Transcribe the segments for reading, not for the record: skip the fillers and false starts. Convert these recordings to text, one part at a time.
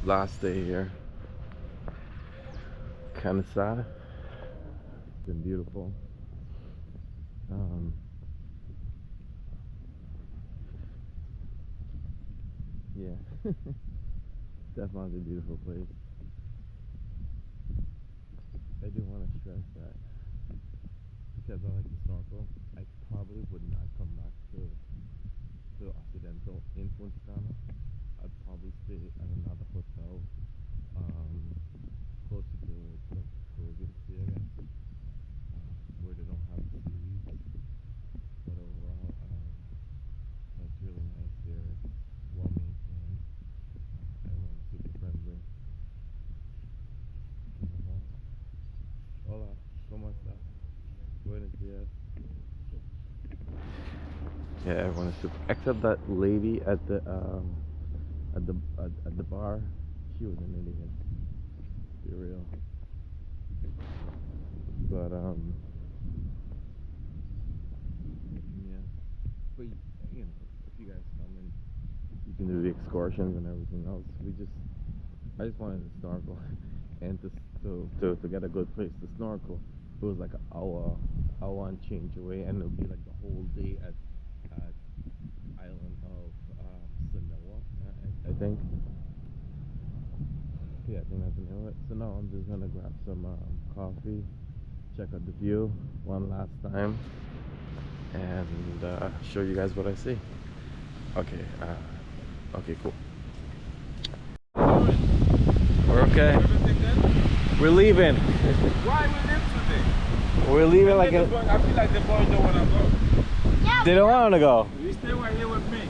Last day here. Kind of sad. It's been beautiful. Yeah, definitely a beautiful place. I do want to stress that because I like to snorkel, I probably would not come back to Occidental in Punta Cana. I'd probably stay at another hotel closer to the Caribbean Sea, I guess, where they don't have the seaweed. But overall, it's really nice here. It's well maintained. Everyone's super friendly. Hola, ¿cómo está? Buenos días. Yeah, everyone is super. Except that lady at the bar, she was an idiot. Be real. But yeah. But you know, if you guys come and you can do the excursions and everything else, I just wanted to snorkel and to get a good place to snorkel. It was like an hour and change away, and it would be like the whole day at island of Sanoa, I think. Yeah, I think that's the name of it. So now I'm just gonna grab some coffee, check out the view one last time, and show you guys what I see. Okay, okay, cool. We're okay. We're leaving. Why we leave today? We're leaving like I feel like the boys don't want to go. Yeah, they don't want to go. You stay right here with me.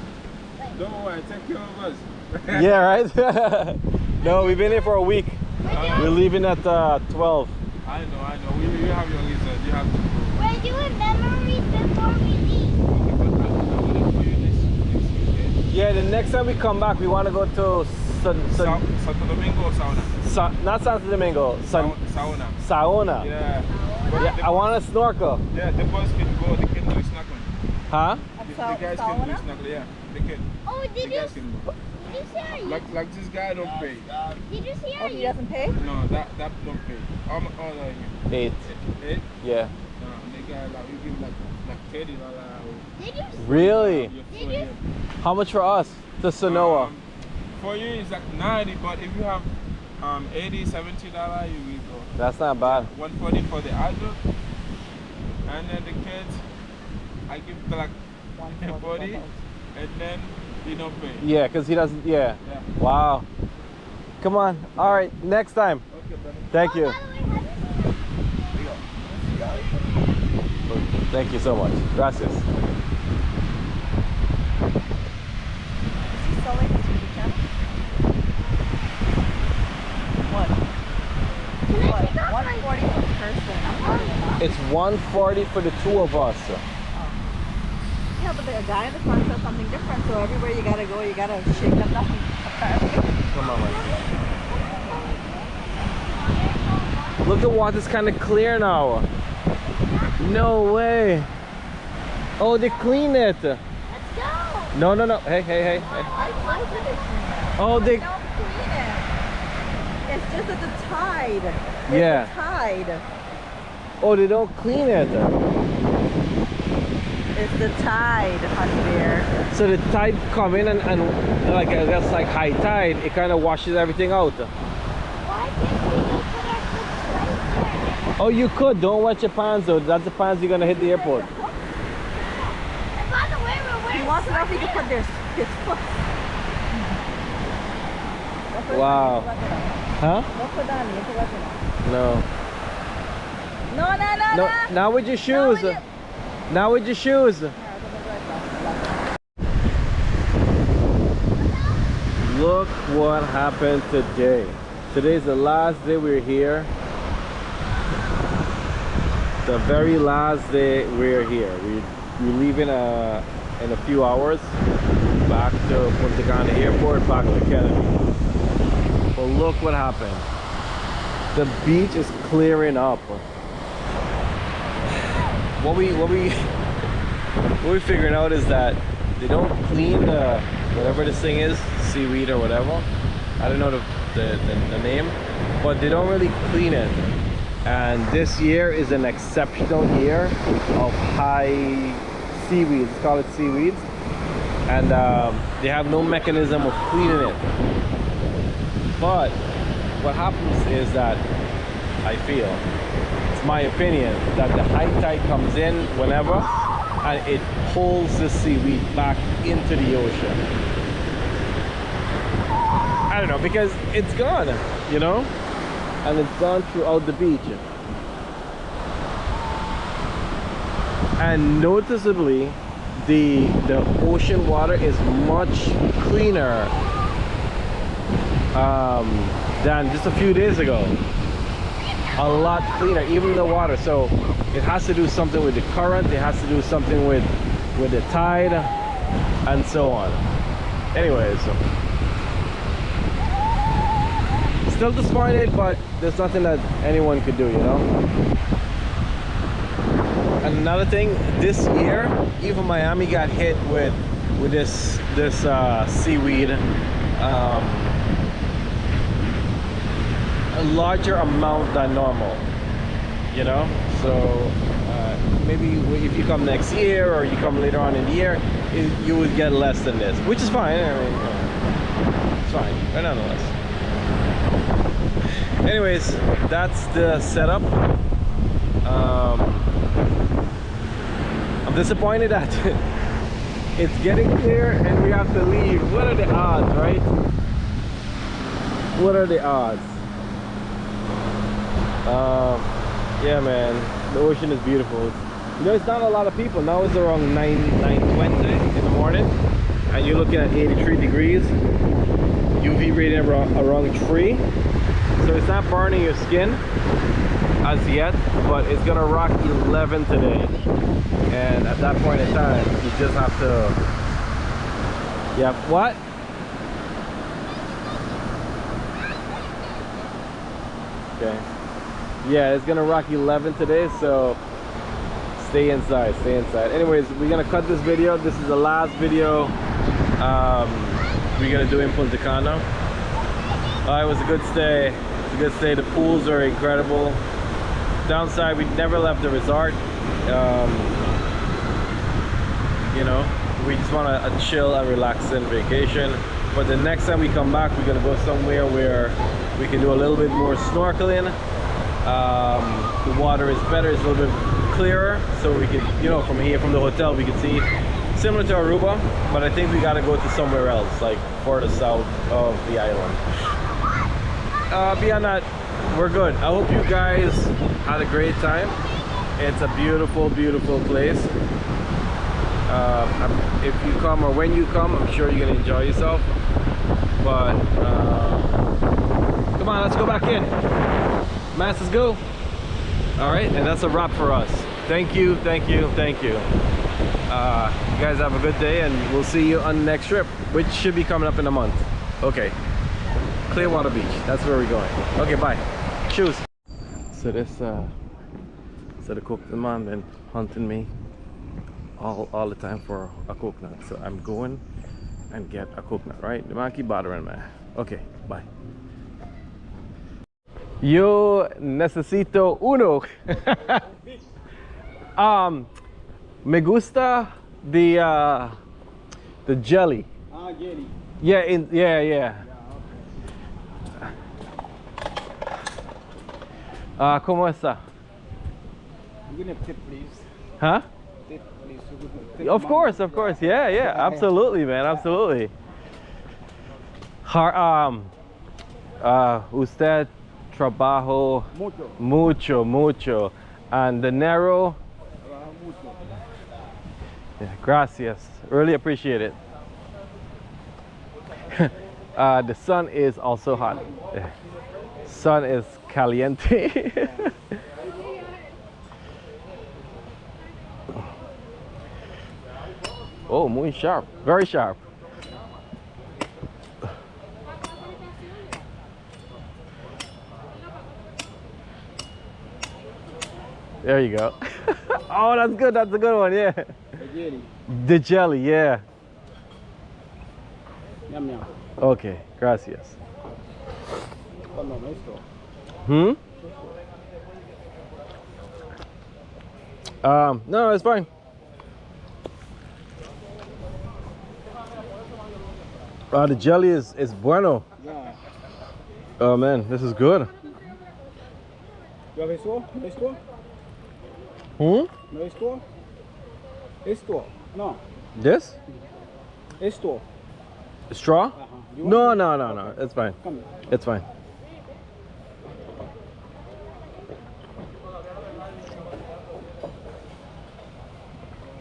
Don't worry, take care of us. Yeah, right? No, we've been here for a week. We're leaving at 12. I know. You have your reason. You have to go. we're doing memories before we leave. Okay, but I'm waiting for you next weekend. Yeah, the next time we come back, we want to go to Santo Domingo or Sauna? not Santo Domingo, Sauna. Sauna. Yeah. Yeah, I want to snorkel. Yeah, the boys can go. They can do snorkeling. Huh? The guys can do snorkeling. Yeah, they can. Oh, The guys can go. did you see how Like this guy don't pay. did you see how He doesn't pay? No, that don't pay. How much are you? 8. 8? Yeah. No, nigga, like you give like $30. did you Really? Did you? How much for us to Sanoa? For you it's like 90, but if you have $80, $70, you will go. That's not bad. 140 for the adult, and then the kids, I give like 140, and then he don't pay. Yeah, because he doesn't. Yeah. Yeah. Wow. Come on. All right. Next time. Okay, brother. Thank you. By the way, Thank you so much. Gracias. Is he selling his YouTube channel? What? Can I What? take off my 140 per person. It's 140 for the two of us. Yeah, but the guy in the front says something different, so everywhere you gotta go, you gotta shake them down. Come on, man. Look, the water's kind of clear now. No way. Oh, they clean it. Let's go. No. Hey. Oh, they. Don't clean it. It's just at the tide. It's Yeah. the tide. Oh, they don't clean it. It's the tide, honey bear. So the tide come in and like I guess like high tide, it kind of washes everything out. Why can't we go put our foot right there? Oh, you could. Don't wet your pants though. That's the pants you're gonna hit the airport. And by the way, we're He wearing wants to know if he can put his foot. Wow. Huh? Don't put that on you. Put that on. No. No. Now with your shoes. Now with your shoes. Look what happened today. Today's the last day we're here. The very last day we're here. We're leaving in a few hours back to Punta Cana airport, back to Kennedy. But look what happened. The beach is clearing up. What we figured out is that they don't clean the whatever this thing is, seaweed or whatever, I don't know the name, but they don't really clean it. And this year is an exceptional year of high seaweeds. Let's call it seaweeds. And they have no mechanism of cleaning it. But what happens is that I feel, it's my opinion, that the high tide comes in whenever and it pulls the seaweed back into the ocean. I don't know, because it's gone, you know, and it's gone throughout the beach. And noticeably, the ocean water is much cleaner than just a few days ago. A lot cleaner, even the water. So it has to do something with the current, it has to do something with the tide, and so on. Anyways, still disappointed, but there's nothing that anyone could do, you know. And another thing, this year, even Miami got hit with this seaweed, a larger amount than normal, you know. So maybe if you come next year or you come later on in the year, you would get less than this, which is fine. I mean, it's fine, but nonetheless. Anyways, that's the setup. I'm disappointed that it's getting clear and we have to leave. What are the odds, right? What are the odds? Yeah, man, the ocean is beautiful. You know, it's not a lot of people. Now it's around 9:20 in the morning and you're looking at 83 degrees, UV rating around 3, so it's not burning your skin as yet, but it's gonna rock 11 today, and at that point in time you just have to, yeah, what? Okay, yeah, it's gonna rock 11 today, so stay inside, stay inside. Anyways, we're gonna cut this video. This is the last video we're gonna do in Punta Cana. It was a good stay. It's a good stay. The pools are incredible. Downside, we never left the resort. You know, we just want a chill and relaxing vacation. But the next time we come back, we're gonna go somewhere where we can do a little bit more snorkeling. The water is better, it's a little bit clearer, so we can, you know, from here, from the hotel, we can see, similar to Aruba, but I think we gotta go to somewhere else, like further south of the island. Beyond that, we're good. I hope you guys had a great time. It's a beautiful, beautiful place. If you come or when you come, I'm sure you're gonna enjoy yourself. But come on, let's go back in. Masters, go. All right, and that's a wrap for us. Thank you, thank you, thank you. You guys have a good day, and we'll see you on the next trip, which should be coming up in a month. Okay, Clearwater Beach, that's where we're going. Okay, bye. Choose. So this so the coconut man been hunting me all the time for a coconut, so I'm going and get a coconut, right? The man keep bothering me. Okay, bye. Yo necesito uno. Me gusta the jelly. Jelly. Yeah, yeah. ¿Cómo está? I'm gonna tip, please. Huh? Tip, please. Of course. Yeah, absolutely, man, absolutely. Usted trabajo mucho, and dinero. Yeah, gracias, really appreciate it. The sun is also hot. Sun is caliente. Oh, muy sharp, very sharp. There you go. Oh, that's good. That's a good one. Yeah. The jelly. The jelly. Yeah. Yum yum. Okay. Gracias. Hmm? No, it's fine. The jelly is bueno. Yeah. Oh man, this is good. You have esto? Esto? Hmm? No esto? Esto? No. This? Esto? Straw? You No, want- no, no, no. It's fine. Come here. It's fine.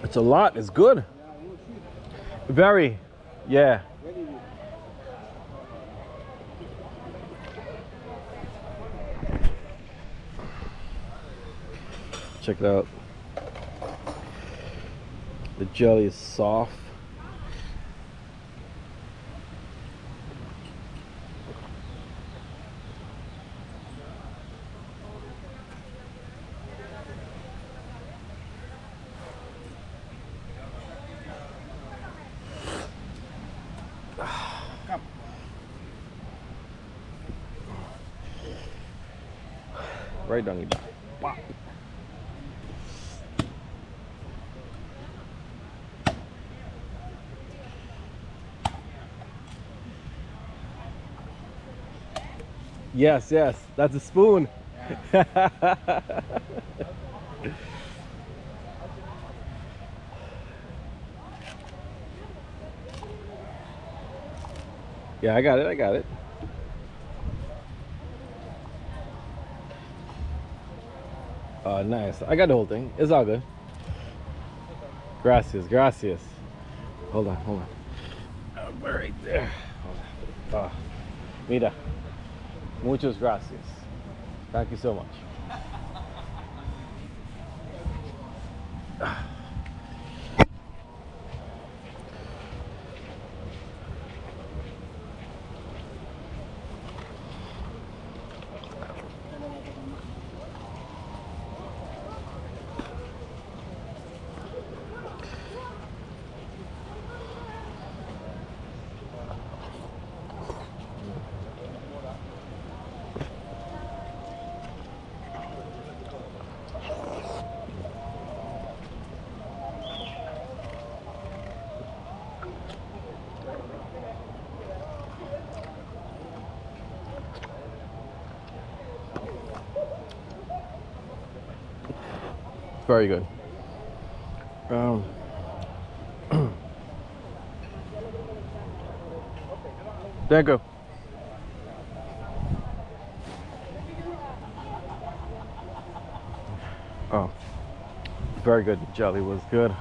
It's a lot. It's good. Very. Yeah. Check it out. The jelly is soft. Right down your back. Yes, yes, that's a spoon. Yeah, I got it, I got it. Nice. I got the whole thing. It's all good. Gracias, gracias. Hold on, hold on. Right there. Hold on. Mira. Muchas gracias. Thank you so much. Very good. Thank you. Oh, very good. Jelly was good.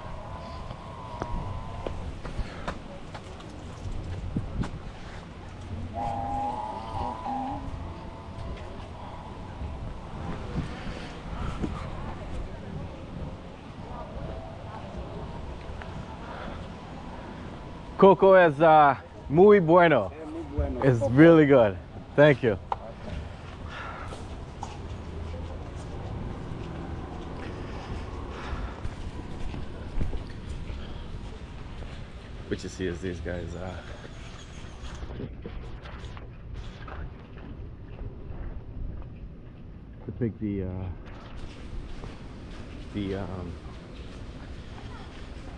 Coco es muy bueno. Muy bueno. It's really good. Thank you. What you see is these guys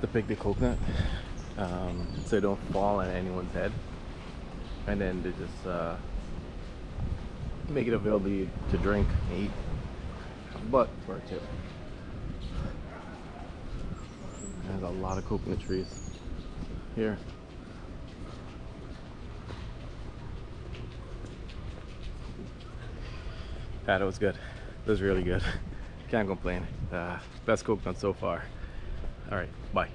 to pick the coconut so they don't fall on anyone's head, and then they just make it available to drink and eat, but for a tip. There's a lot of coconut trees here. That was good. It was really good. Can't complain. Best coconut so far. All right, bye.